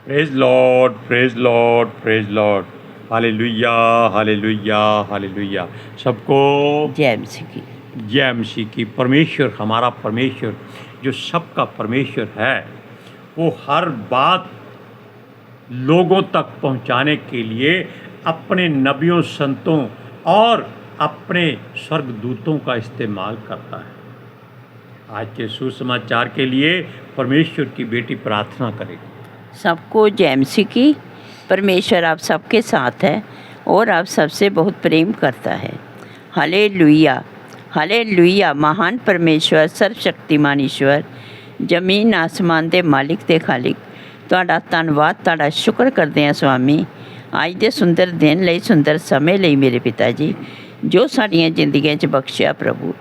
Praise Lord, praise Lord, praise Lord. Hallelujah, hallelujah, hallelujah. सबको जय मसीह की। जय मसीह की। परमेश्वर, हमारा परमेश्वर जो सबका परमेश्वर है, वो हर बात लोगों तक पहुंचाने के लिए अपने नबियों, संतों और अपने स्वर्गदूतों का इस्तेमाल करता है। आज के सुसमाचार के लिए परमेश्वर की बेटी प्रार्थना करेगी। सबको जय मसीह की। परमेश्वर आप सबके साथ है और आप सबसे बहुत प्रेम करता है। Hallelujah, hallelujah. महान परमेश्वर, सर्वशक्तिमान ईश्वर, जमीन आसमान दे मालिक ते खालिक, तुहाडा धन्नवाद, तुहाडा शुक्र करते हैं स्वामी, अज दे सुंदर दिन लई, सुंदर समय लई मेरे पिता जी, जो साडियां जिंदगियां च बख्शिया प्रभु,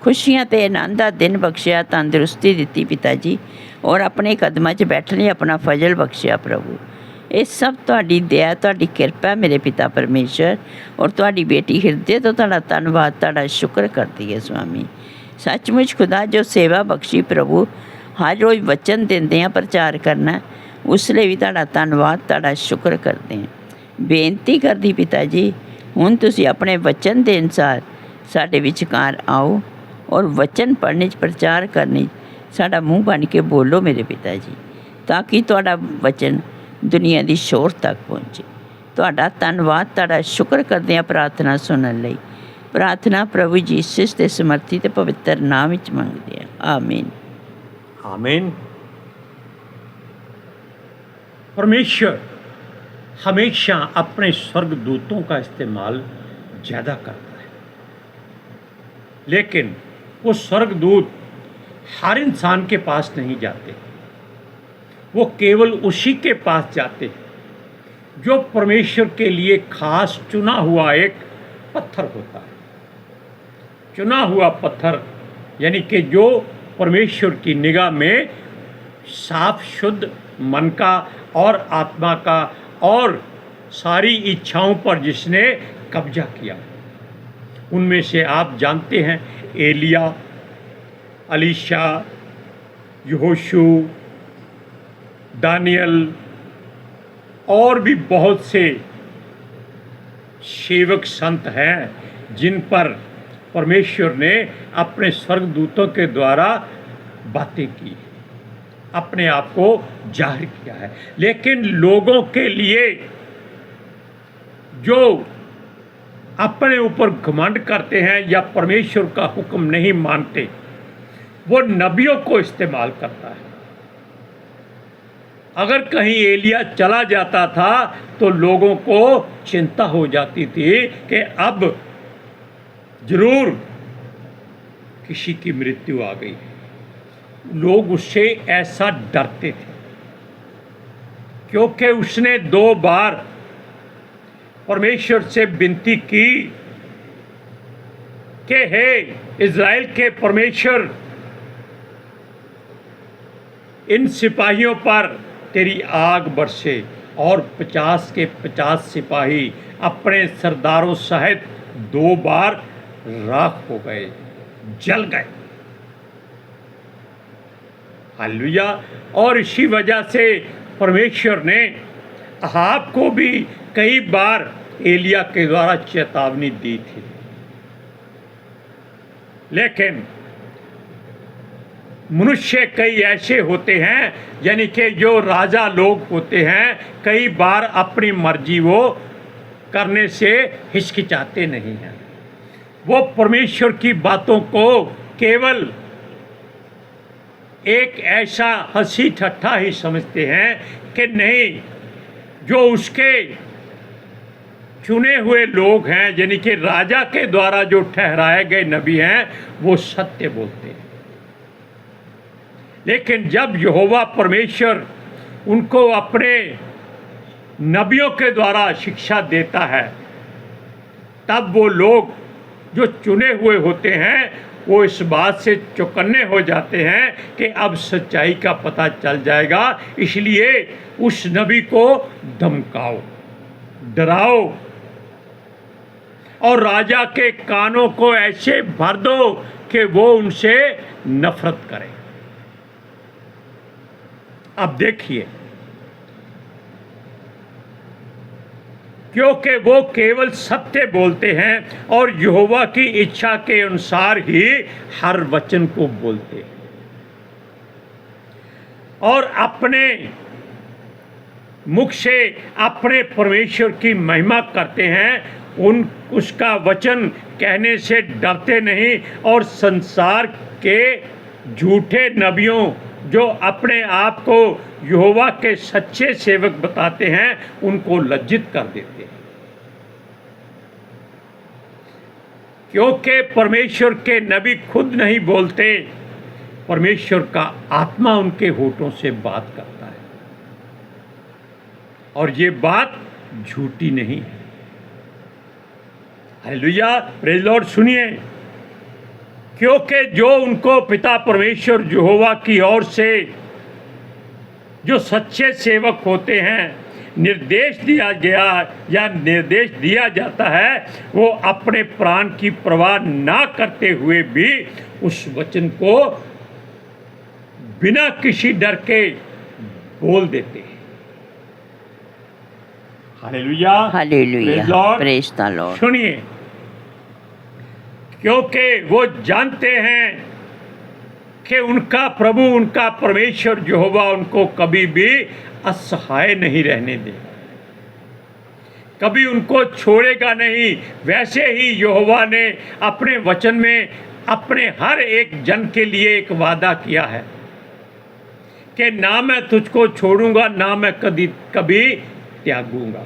खुशियां ते आनंद दा दिन बख्शिया, तंदुरुस्ती दित्ती पिता जी, और अपने कदमां च बैठने लई अपना फजल बख्शिया प्रभु। ये सब तुहाडी दया, तुहाडी किरपा मेरे पिता परमेश्वर, और तुहाडी बेटी हिरदे तो तुहाडा धन्नवाद, तुहाडा शुक्र करती है स्वामी। सचमुच खुदा जो सेवा बख्शी प्रभु, हर रोज़ वचन देंदे हैं प्रचार करना, उसले भी तुहाडा धन्नवाद, तुहाडा शुक्र करते हैं। बेनती करदी पिता जी, हुण तुसीं अपने वचन दे अनुसार साडे विचकार आओ और वचन पढ़ने प्रचार करने साडा मूँह बन के बोलो मेरे पिता जी, ताकि तुहाडा वचन दुनिया की शोर तक पहुँचे। तुहाडा धन्नवाद, तुहाडा शुक्र करते हैं प्रार्थना सुनने लई। प्रार्थना प्रभु यीशु के समर्थी ते पवित्र नाम विच मंगदे हैं, आमीन। आमीन। परमेश्वर हमेशा अपने स्वर्गदूतों का इस्तेमाल ज़्यादा करता है, लेकिन वो स्वर्गदूत हर इंसान के पास नहीं जाते। वो केवल उसी के पास जाते हैं जो परमेश्वर के लिए खास चुना हुआ एक पत्थर होता है। चुना हुआ पत्थर यानी कि जो परमेश्वर की निगाह में साफ शुद्ध मन का और आत्मा का और सारी इच्छाओं पर जिसने कब्जा किया। उनमें से आप जानते हैं एलिया, अलीशा, यहोशू, दानियल और भी बहुत से सेवक संत हैं जिन पर परमेश्वर ने अपने स्वर्गदूतों के द्वारा बातें की, अपने आप को जाहिर किया है। लेकिन लोगों के लिए जो अपने ऊपर घमंड करते हैं या परमेश्वर का हुक्म नहीं मानते, वो नबियों को इस्तेमाल करता है। अगर कहीं एलिया चला जाता था तो लोगों को चिंता हो जाती थी कि अब जरूर किसी की मृत्यु आ गई। लोग उससे ऐसा डरते थे क्योंकि उसने 2 बार परमेश्वर से विनती की कि हे इज़राइल के परमेश्वर, इन सिपाहियों पर तेरी आग बरसे, और 50 के 50 सिपाही अपने सरदारों सहित 2 बार राख हो गए, जल गए। हालेलुया। और इसी वजह से परमेश्वर ने अहाब को भी कई बार एलिया के द्वारा चेतावनी दी थी, लेकिन मनुष्य कई ऐसे होते हैं, यानी कि जो राजा लोग होते हैं, कई बार अपनी मर्जी वो करने से हिचकिचाते नहीं हैं। वो परमेश्वर की बातों को केवल एक ऐसा हंसी ठट्ठा ही समझते हैं कि नहीं, जो उसके चुने हुए लोग हैं, यानी कि राजा के द्वारा जो ठहराए गए नबी हैं, वो सत्य बोलते हैं। लेकिन जब यहोवा परमेश्वर उनको अपने नबियों के द्वारा शिक्षा देता है, तब वो लोग जो चुने हुए होते हैं वो इस बात से चौकन्ने हो जाते हैं कि अब सच्चाई का पता चल जाएगा, इसलिए उस नबी को धमकाओ, डराओ और राजा के कानों को ऐसे भर दो कि वो उनसे नफरत करे। अब देखिए, क्योंकि वो केवल सत्य बोलते हैं और यहोवा की इच्छा के अनुसार ही हर वचन को बोलते हैं और अपने मुख से अपने परमेश्वर की महिमा करते हैं। उसका वचन कहने से डरते नहीं और संसार के झूठे नबियों जो अपने आप को यहोवा के सच्चे सेवक बताते हैं उनको लज्जित कर देते हैं, क्योंकि परमेश्वर के नबी खुद नहीं बोलते, परमेश्वर का आत्मा उनके होठों से बात करता है और ये बात झूठी नहीं है। Hallelujah, praise Lord. सुनिए, क्योंकि जो उनको पिता परमेश्वर यहोवा की ओर से जो सच्चे सेवक होते हैं निर्देश दिया जाता है, वो अपने प्राण की परवाह ना करते हुए भी उस वचन को बिना किसी डर के बोल देते हैं। Hallelujah, hallelujah, praise the Lord. सुनिए, क्योंकि वो जानते हैं कि उनका प्रभु, उनका परमेश्वर यहोवा उनको कभी भी असहाय नहीं रहने देगा, कभी उनको छोड़ेगा नहीं। वैसे ही यहोवा ने अपने वचन में अपने हर एक जन के लिए एक वादा किया है कि ना मैं तुझको छोड़ूंगा, ना मैं कभी त्यागूंगा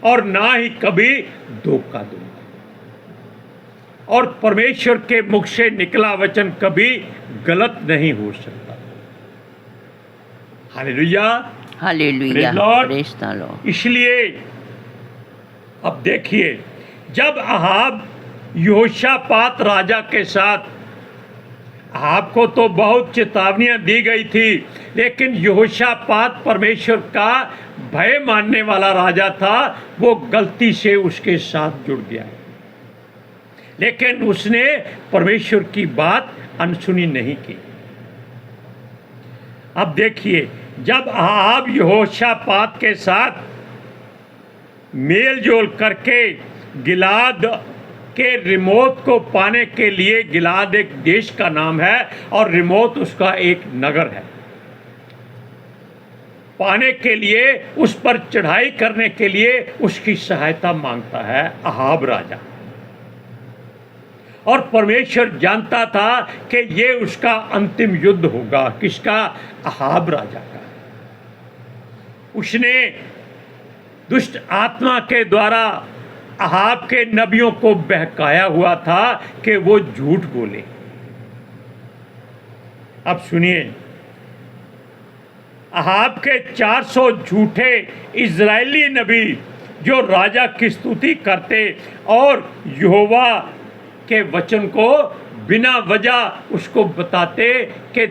और ना ही कभी धोखा दूंगा। और परमेश्वर के मुख से निकला वचन कभी गलत नहीं हो सकता। Hallelujah, hallelujah, praise the Lord. इसलिए अब देखिए, जब अहाब यहोशापात राजा के साथ, अहाब को तो बहुत चेतावनियां दी गई थी, लेकिन यहोशापात परमेश्वर का भय मानने वाला राजा था, वो गलती से उसके साथ जुड़ गया, लेकिन उसने परमेश्वर की बात अनसुनी नहीं की। अब देखिए, जब अहाब यहोशापात के साथ मेल जोल करके गिलाद के रिमोत को पाने के लिए, गिलाद एक देश का नाम है और रिमोत उसका एक नगर है, पाने के लिए, उस पर चढ़ाई करने के लिए उसकी सहायता मांगता है अहाब राजा। और परमेश्वर जानता था कि ये उसका अंतिम युद्ध होगा। किसका? अहाब राजा का। उसने दुष्ट आत्मा के द्वारा अहाब के नबियों को बहकाया हुआ था कि वो झूठ बोले। अब सुनिए, अहाब के 400 झूठे इज़राइली नबी जो राजा की स्तुति करते और यहोवा के वचन को बिना वजह उसको बताते कि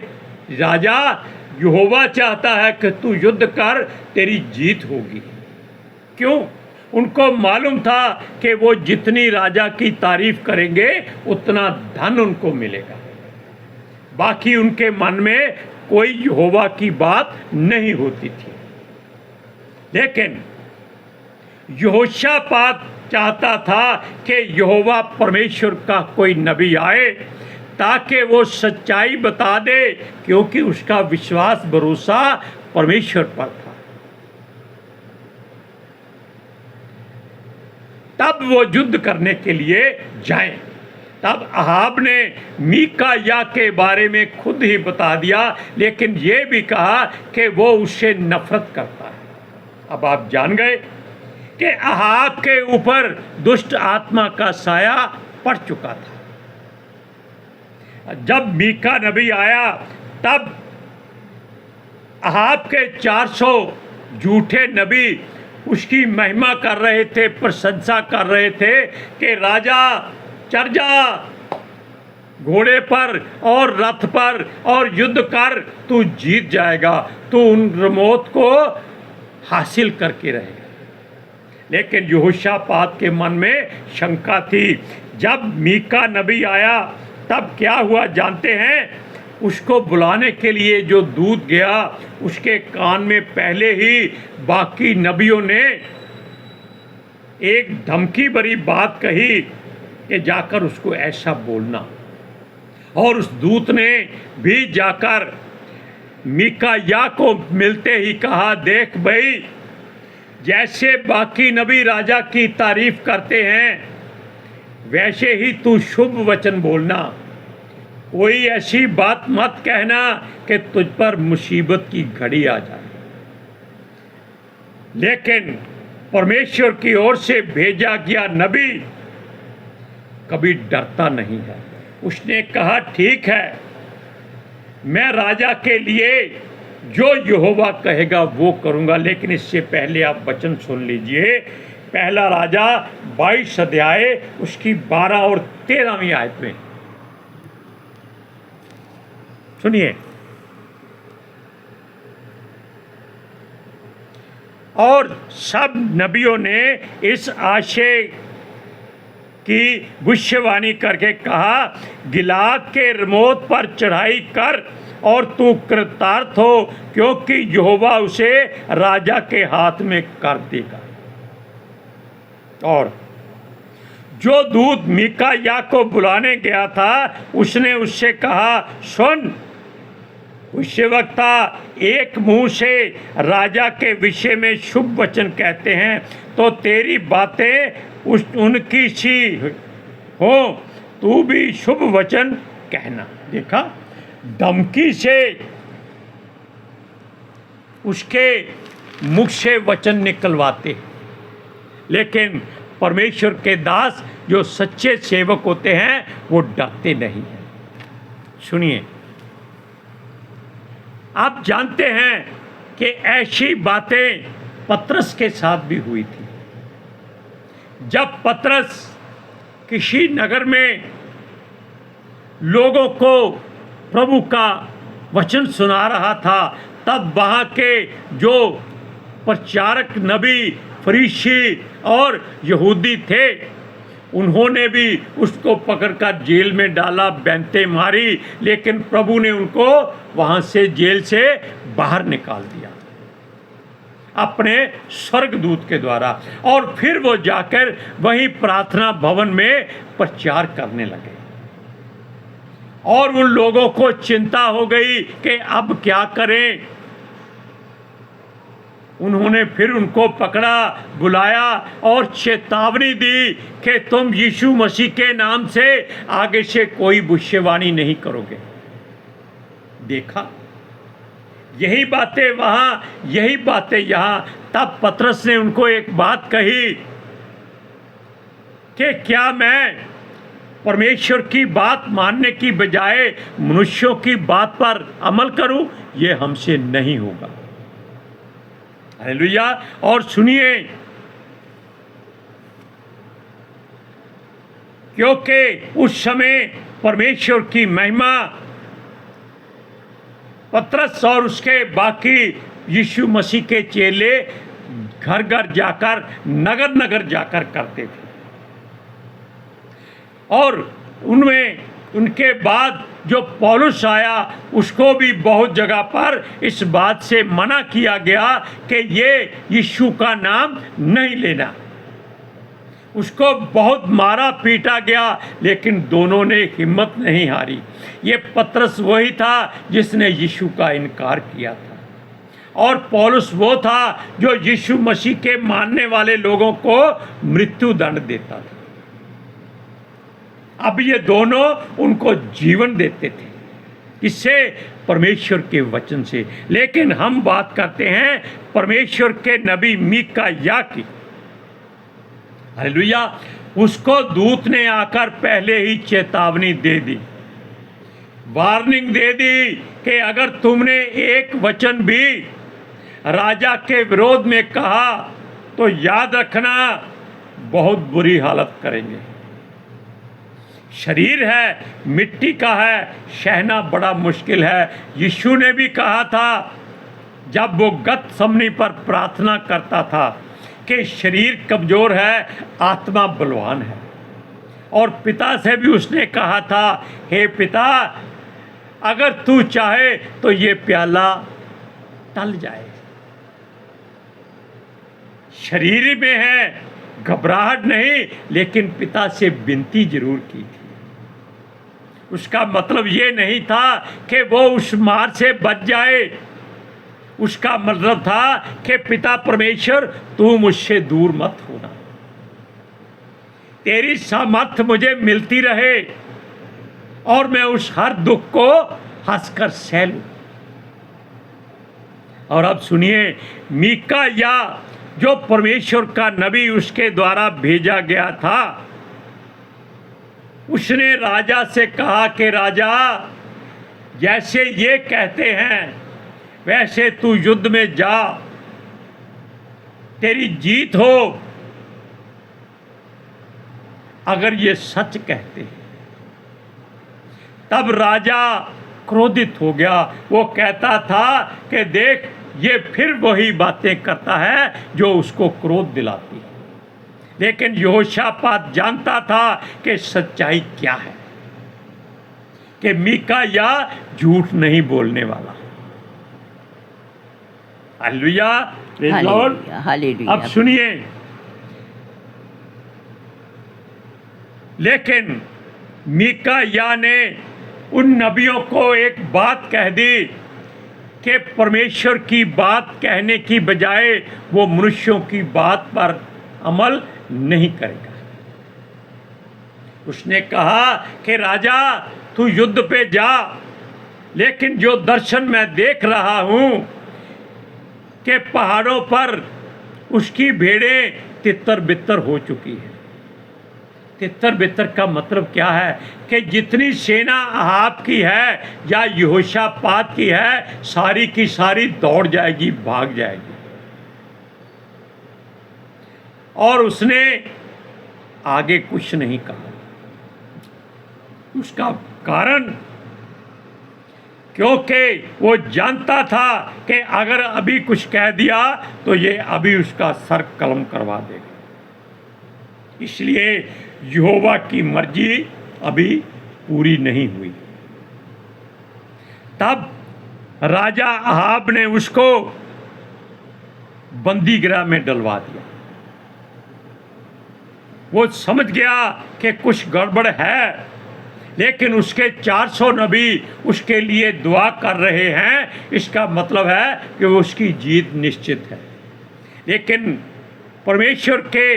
राजा, यहोवा चाहता है कि तू युद्ध कर, तेरी जीत होगी। क्यों? उनको मालूम था कि वो जितनी राजा की तारीफ करेंगे उतना धन उनको मिलेगा। बाकी उनके मन में कोई यहोवा की बात नहीं होती थी। लेकिन यहोशापात चाहता था कि यहोवा परमेश्वर का कोई नबी आए ताकि वो सच्चाई बता दे, क्योंकि उसका विश्वास भरोसा परमेश्वर पर था। तब वो युद्ध करने के लिए जाएं। तब अहाब ने मीकाया के बारे में खुद ही बता दिया, लेकिन ये भी कहा कि वो उससे नफरत करता है। अब आप जान गए कि अहाब के ऊपर दुष्ट आत्मा का साया पड़ चुका था। जब मीका नबी आया तब अहाब के 400 झूठे नबी उसकी महिमा कर रहे थे, प्रशंसा कर रहे थे कि राजा चढ़ जा घोड़े पर और रथ पर और युद्ध कर, तू जीत जाएगा, तू उन रिमोत को हासिल करके रहेगा। लेकिन यहोशापात के मन में शंका थी। जब मीका नबी आया तब क्या हुआ जानते हैं? उसको बुलाने के लिए जो दूत गया, उसके कान में पहले ही बाकी नबियों ने एक धमकी भरी बात कही कि जाकर उसको ऐसा बोलना। और उस दूत ने भी जाकर मीकाया को मिलते ही कहा, देख भाई, जैसे बाकी नबी राजा की तारीफ करते हैं वैसे ही तू शुभ वचन बोलना। कोई ऐसी बात मत कहना कि तुझ पर मुसीबत की घड़ी आ जाए। लेकिन परमेश्वर की ओर से भेजा गया नबी कभी डरता नहीं है। उसने कहा, ठीक है, मैं राजा के लिए जो यहोवा कहेगा वो करूंगा। लेकिन इससे पहले आप वचन सुन लीजिए। पहला राजा 22 अध्याय उसकी 12 और 13वीं आयत में सुनिए। और सब नबियों ने इस आशय की भविष्यवाणी करके कहा, गिलाद के रमोत पर चढ़ाई कर और तू कृतार्थ हो, क्योंकि यहोवा उसे राजा के हाथ में कर देगा। और जो दूत मीकाया को बुलाने गया था उसने उससे कहा, सुन, भविष्यवक्ता एक मुंह से राजा के विषय में शुभ वचन कहते हैं, तो तेरी बातें उनकी सी हो, तू भी शुभ वचन कहना। देखा, धमकी से उसके मुख से वचन निकलवाते, लेकिन परमेश्वर के दास जो सच्चे सेवक होते हैं वो डरते नहीं हैं। सुनिए, आप जानते हैं कि ऐसी बातें पतरस के साथ भी हुई थी। जब पतरस किसी नगर में लोगों को प्रभु का वचन सुना रहा था, तब वहाँ के जो प्रचारक नबी, फरीसी और यहूदी थे, उन्होंने भी उसको पकड़कर जेल में डाला, बैंतें मारी, लेकिन प्रभु ने उनको वहाँ से जेल से बाहर निकाल दिया अपने स्वर्गदूत के द्वारा। और फिर वो जाकर वहीं प्रार्थना भवन में प्रचार करने लगे। और उन लोगों को चिंता हो गई कि अब क्या करें। उन्होंने फिर उनको पकड़ा, बुलाया और चेतावनी दी कि तुम यीशु मसीह के नाम से आगे से कोई भविष्यवाणी नहीं करोगे। देखा, यही बातें वहां, यही बातें यहां। तब पतरस ने उनको एक बात कही कि क्या मैं परमेश्वर की बात मानने की बजाय मनुष्यों की बात पर अमल करूं? यह हमसे नहीं होगा। हालेलुया। और सुनिए, क्योंकि उस समय परमेश्वर की महिमा पतरस और उसके बाकी यीशु मसीह के चेले घर घर जाकर, नगर नगर जाकर करते थे। और उनमें उनके बाद जो पौलुस आया, उसको भी बहुत जगह पर इस बात से मना किया गया कि ये यीशु का नाम नहीं लेना। उसको बहुत मारा पीटा गया, लेकिन दोनों ने हिम्मत नहीं हारी। ये पतरस वही था जिसने यीशु का इनकार किया था, और पौलुस वो था जो यीशु मसीह के मानने वाले लोगों को मृत्यु दंड देता था। अब ये दोनों उनको जीवन देते थे, इससे परमेश्वर के वचन से। लेकिन हम बात करते हैं परमेश्वर के नबी मीकाया की। हालेलुया। उसको दूत ने आकर पहले ही चेतावनी दे दी, वार्निंग दे दी कि अगर तुमने एक वचन भी राजा के विरोध में कहा तो याद रखना बहुत बुरी हालत करेंगे। शरीर है, मिट्टी का है, सहना बड़ा मुश्किल है। यीशु ने भी कहा था जब वो गतसमनी पर प्रार्थना करता था कि शरीर कमजोर है, आत्मा बलवान है। और पिता से भी उसने कहा था, हे पिता, अगर तू चाहे तो ये प्याला टल जाए। शरीर में है, घबराहट नहीं, लेकिन पिता से विनती जरूर की थी। उसका मतलब ये नहीं था कि वो उस मार से बच जाए, उसका मतलब था कि पिता परमेश्वर तू मुझसे दूर मत होना, तेरी सामर्थ मुझे मिलती रहे और मैं उस हर दुख को हंसकर सह लूं। और अब सुनिए, मीका या जो परमेश्वर का नबी उसके द्वारा भेजा गया था, उसने राजा से कहा कि राजा, जैसे ये कहते हैं वैसे तू युद्ध में जा, तेरी जीत हो। अगर ये सच कहते हैं। तब राजा क्रोधित हो गया। वो कहता था कि देख, ये फिर वही बातें करता है जो उसको क्रोध दिलाती है। लेकिन यहोशापात जानता था कि सच्चाई क्या है, कि मीका या झूठ नहीं बोलने वाला। Hallelujah, praise Lord. हालेलुया। अब सुनिए, लेकिन मीका या ने उन नबियों को एक बात कह दी कि परमेश्वर की बात कहने की बजाय वो मनुष्यों की बात पर अमल नहीं करेगा। उसने कहा कि राजा, तू युद्ध पे जा, लेकिन जो दर्शन मैं देख रहा हूं कि पहाड़ों पर उसकी भेड़ें तितर बितर हो चुकी है। तितर बितर का मतलब क्या है? कि जितनी सेना अहाब की है या यहोशापात की है, सारी की सारी दौड़ जाएगी, भाग जाएगी। और उसने आगे कुछ नहीं कहा। उसका कारण, क्योंकि वो जानता था कि अगर अभी कुछ कह दिया तो ये अभी उसका सर कलम करवा देगा। इसलिए यहोवा की मर्जी अभी पूरी नहीं हुई। तब राजा अहाब ने उसको बंदी गृह में डलवा दिया। वो समझ गया कि कुछ गड़बड़ है, लेकिन उसके 400 नबी उसके लिए दुआ कर रहे हैं। इसका मतलब है कि उसकी जीत निश्चित है। लेकिन परमेश्वर के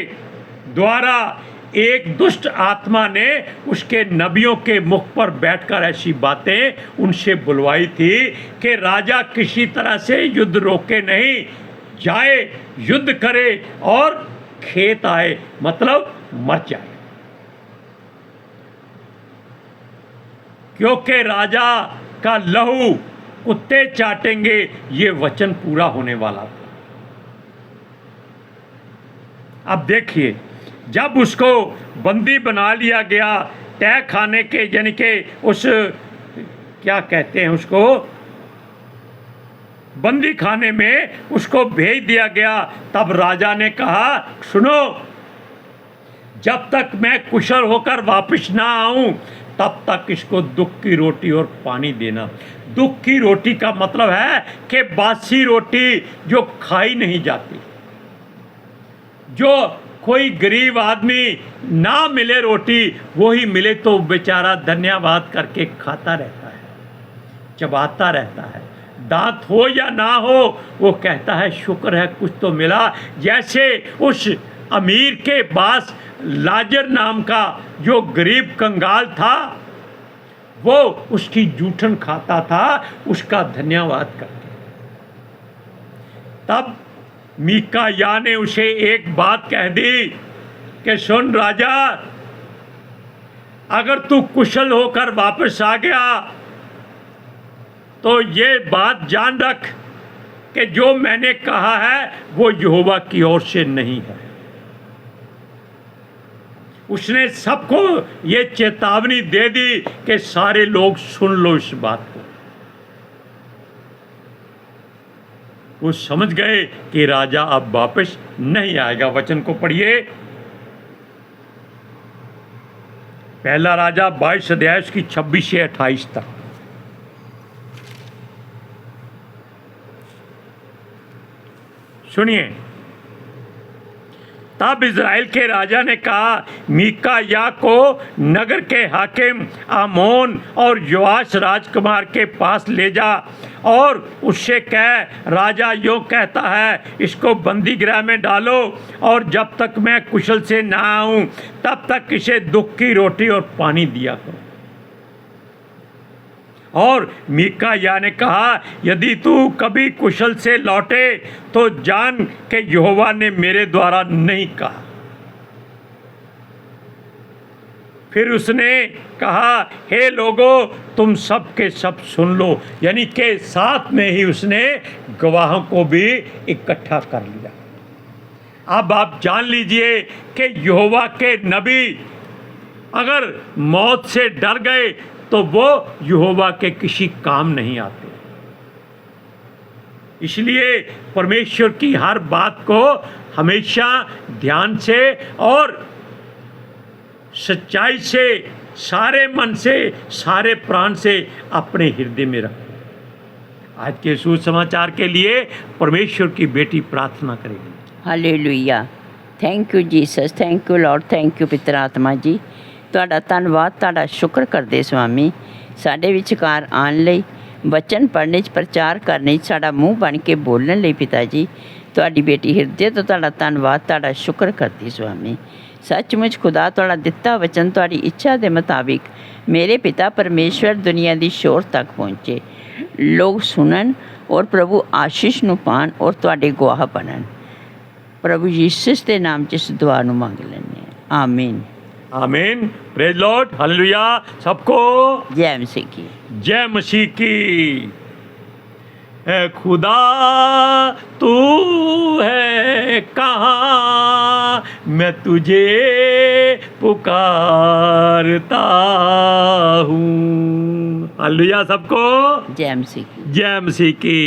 द्वारा एक दुष्ट आत्मा ने उसके नबियों के मुख पर बैठकर ऐसी बातें उनसे बुलवाई थी कि राजा किसी तरह से युद्ध रोके नहीं, जाए, युद्ध करे और खेत आए, मतलब मर जाए। क्योंकि राजा का लहू कुत्ते चाटेंगे, ये वचन पूरा होने वाला था। अब देखिए, जब उसको बंदी बना लिया गया, तय खाने के यानी के उस क्या कहते हैं उसको, बंदी खाने में उसको भेज दिया गया। तब राजा ने कहा, सुनो, जब तक मैं कुशल होकर वापस ना आऊं तब तक इसको दुख की रोटी और पानी देना। दुख की रोटी का मतलब है कि बासी रोटी जो खाई नहीं जाती, जो कोई गरीब आदमी ना मिले रोटी, वही मिले तो बेचारा धन्यवाद करके खाता रहता है, चबाता रहता है। दांत हो या ना हो, वो कहता है शुक्र है कुछ तो मिला। जैसे उस अमीर के पास लाजर नाम का जो गरीब कंगाल था, वो उसकी जूठन खाता था, उसका धन्यवाद करके। तब मीका या ने उसे एक बात कह दी कि सुन राजा, अगर तू कुशल होकर वापस आ गया तो ये बात जान रख कि जो मैंने कहा है वो यहोवा की ओर से नहीं है। उसने सबको ये चेतावनी दे दी कि सारे लोग सुन लो इस बात को। वो समझ गए कि राजा अब वापस नहीं आएगा। वचन को पढ़िए, पहला राजा 22 अध्याय की 26 से 28 तक। सुनिए, तब इज़राइल के राजा ने कहा, मीकायाह को नगर के हाकिम आमोन और योआश राजकुमार के पास ले जा और उससे कह, राजा यो कहता है, इसको बंदी गृह में डालो और जब तक मैं कुशल से ना आऊं तब तक इसे दुख की रोटी और पानी दिया करो। और मीकायाह ने कहा, यदि तू कभी कुशल से लौटे तो जान के यहोवा ने मेरे द्वारा नहीं कहा। फिर उसने कहा, हे लोगों, तुम सब के सब सुन लो। यानी के साथ में ही उसने गवाहों को भी इकट्ठा कर लिया। अब आप जान लीजिए कि यहोवा के नबी अगर मौत से डर गए तो वो यहोवा के किसी काम नहीं आते। इसलिए परमेश्वर की हर बात को हमेशा ध्यान से और सच्चाई से, सारे मन से, सारे प्राण से अपने हृदय में रखो। आज के सुसमाचार के लिए परमेश्वर की बेटी प्रार्थना करेगी। Hallelujah. Thank you Jesus, thank you Lord, thank you पितर आत्मा जी। ਤੁਹਾਡਾ ਧੰਨਵਾਦ, ਤੁਹਾਡਾ ਸ਼ੁਕਰ ਕਰਦੇ ਸਵਾਮੀ, ਸਾਡੇ ਵਿਚਕਾਰ ਆਉਣ ਲਈ, ਬਚਨ ਪੜ੍ਹਨੇ 'ਚ, ਪ੍ਰਚਾਰ ਕਰਨੇ 'ਚ, ਸਾਡਾ ਮੂੰਹ ਬਣ ਕੇ ਬੋਲਣ ਲਈ ਪਿਤਾ ਜੀ। ਤੁਹਾਡੀ ਬੇਟੀ ਹਿਰਦੇ ਤੋਂ ਤੁਹਾਡਾ ਧੰਨਵਾਦ, ਤੁਹਾਡਾ ਸ਼ੁਕਰ ਕਰਦੀ ਸਵਾਮੀ। ਸੱਚਮੁੱਚ ਖੁਦਾ ਤੁਹਾਡਾ ਦਿੱਤਾ ਵਚਨ ਤੁਹਾਡੀ ਇੱਛਾ ਦੇ ਮੁਤਾबिक ਮੇਰੇ ਪਿਤਾ ਪਰਮੇਸ਼ਵਰ ਦੁਨੀਆ ਦੀ ਸ਼ੋਰ ਤੱਕ ਪਹੁੰਚੇ, ਲੋਕ ਸੁਣਨ ਔਰ ਪ੍ਰਭੂ ਆਸ਼ੀਸ਼ ਨੂੰ ਪਾਣ ਔਰ ਤੁਹਾਡੇ ਗਵਾਹ ਬਣਨ। ਪ੍ਰਭੂ ਯੀਸ਼ੂ ਦੇ ਨਾਮ 'ਚ ਇਸ ਦੁਆ ਨੂੰ ਮੰਗ ਲੈਂਦੇ ਹਾਂ, ਆਮੀਨ। आमीन। Praise Lord, hallelujah. सबको जय मसीह की। जय मसीह की। है खुदा तू है कहाँ, मैं तुझे पुकारता हूँ। हालेलुया। सबको जय मसीह की। जय मसीह की।